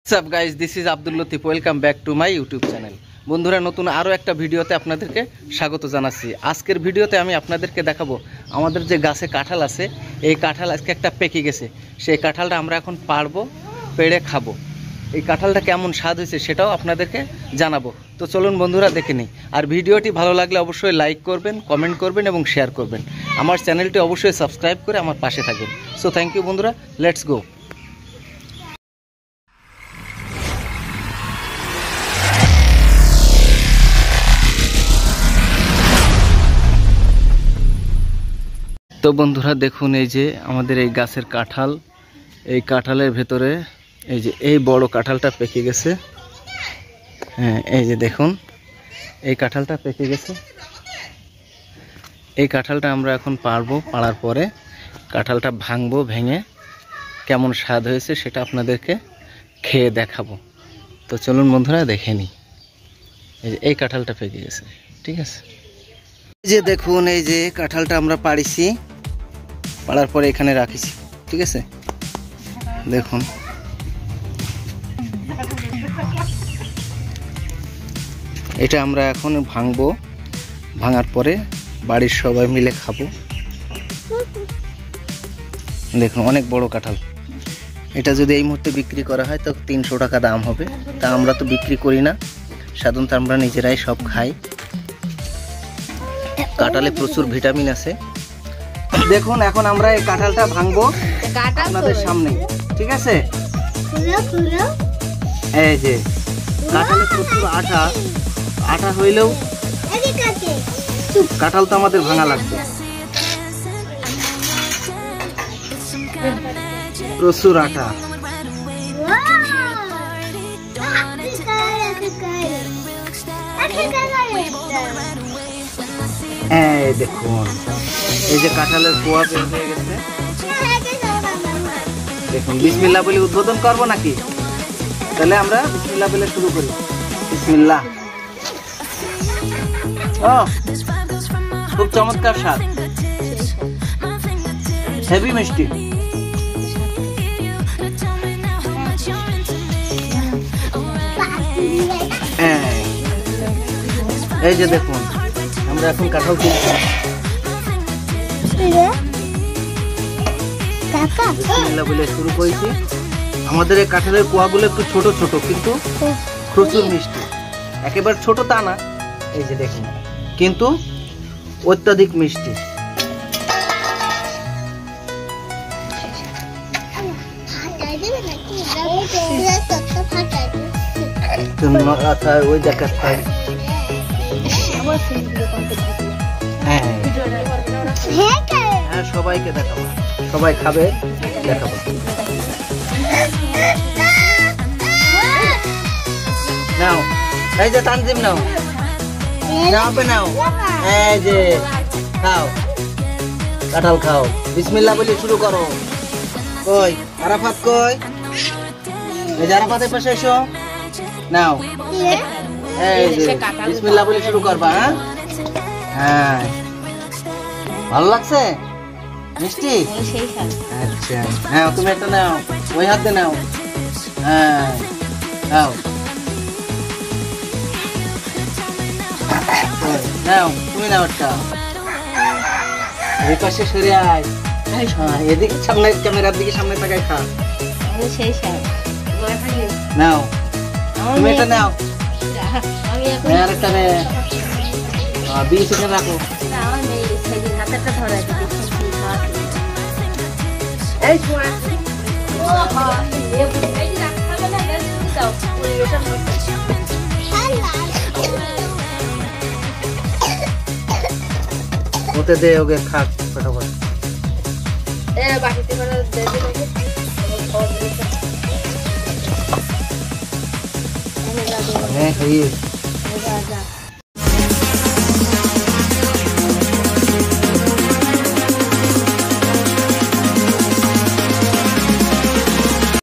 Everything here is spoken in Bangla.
WhatsApp guys, this is Abdul Latif. Welcome back to my YouTube channel. বন্ধুরা, নতুন আরও একটা ভিডিওতে আপনাদেরকে স্বাগত জানাচ্ছি। আজকের ভিডিওতে আমি আপনাদেরকে দেখাবো আমাদের যে গাছে কাঁঠাল আছে, এই কাঁঠাল আজকে একটা পেকে গেছে। সেই কাঁঠালটা আমরা এখন পাড়বো, পেড়ে খাবো। এই কাঁঠালটা কেমন স্বাদ হয়েছে সেটাও আপনাদেরকে জানাবো। তো চলুন বন্ধুরা, দেখে নিই। আর ভিডিওটি ভালো লাগলে অবশ্যই লাইক করবেন, কমেন্ট করবেন এবং শেয়ার করবেন। আমার চ্যানেলটি অবশ্যই সাবস্ক্রাইব করে আমার পাশে থাকবেন। সো থ্যাংক ইউ বন্ধুরা, লেটস গো। তো বন্ধুরা দেখুন, এই যে আমাদের এই গাছের কাঁঠাল, এই কাঁঠালের ভেতরে এই যে এই বড় কাঁঠালটা পেকে গেছে। হ্যাঁ, এই যে দেখুন, এই কাঁঠালটা পেকে গেছে। এই কাঁঠালটা আমরা এখন পাড়বো, পাড়ার পরে কাঁঠালটা ভাঙবো, ভেঙে কেমন স্বাদ হয়েছে সেটা আপনাদেরকে খেয়ে দেখাবো। তো চলুন বন্ধুরা, দেখে নিই। এই যে এই কাঁঠালটা পেকে গেছে, ঠিক আছে। এই যে দেখুন, এই যে কাঁঠালটা আমরা পাড়িছি, পাড়ার পরে এখানে রাখিছি, ঠিক আছে। দেখুন, এটা আমরা এখন ভাঙবো, ভাঙার পরে বাড়ির সবাই মিলে খাবো। দেখুন, অনেক বড় কাঁঠাল। এটা যদি এই মুহূর্তে বিক্রি করা হয় তো 300 টাকা দাম হবে। তা আমরা তো বিক্রি করি না, সাধারণত আমরা নিজেরাই সব খাই। কাঁঠালে প্রচুর ভিটামিন আছে। দেখুন, এখন আমরা এই কাঁঠালটা ভাঙবো আপনাদের সামনে, ঠিক আছে। এই যে কাঁঠালে প্রচুর আঠা, আঠা হইলেও কাঁঠাল তো আমাদের ভাঙা লাগবে। প্রচুর আঠা। এই দেখুন, এই যে কাঁঠালের কোয়া বের হয়ে গেছে। দেখুন, বিসমিল্লাহ বলে উদ্বোধন করবো নাকি? তাহলে আমরা বিসমিল্লাহ বলে শুরু করি। বিসমিল্লাহ। ও, খুব চমৎকার স্বাদ, হেভি মিষ্টি। এই যে দেখুন, আমরা এখন কাঁঠাল তুলছি। বলে শুরু করেছি। আমাদের এই কাঁঠালের কোয়াগুলো একটু ছোট ছোট, কিন্তু প্রচুর মিষ্টি। একেবারে ছোট তা না, এই যে দেখুন, কিন্তু অত্যাধিক মিষ্টি। ওই দেখা হ্যাঁ, সবাইকে দেখাবো, সবাই খাবে, দেখাবো। নাও, এই যে তানজিম, নাও নাও নাও, এই যে খাও, কাঁঠাল খাও। বিসমিল্লাহ বলে শুরু করো। কই আরাফাত, কই? এই যে আরাফাতের পাশে এসো, নাও। এই যে বিসমিল্লাহ বলে শুরু করবা। হ্যাঁ হ্যাঁ, ভালো লাগছে, মিষ্টি। আচ্ছা, হ্যাঁ, তুমি একটা নাও, ওই হাতে নাও। হ্যাঁ, নাও নাও, তুমি নাও একটা। এই পাশে সরে আয়, এদিকে সামনে, ক্যামেরার দিকে সামনে তাকাই খা। নাও, তুমি এটা নাও। আর একটা নে, 20 সেকেন্ড রাখো। ওতে দে, ওকে খাক ফটাফট। হ্যাঁ,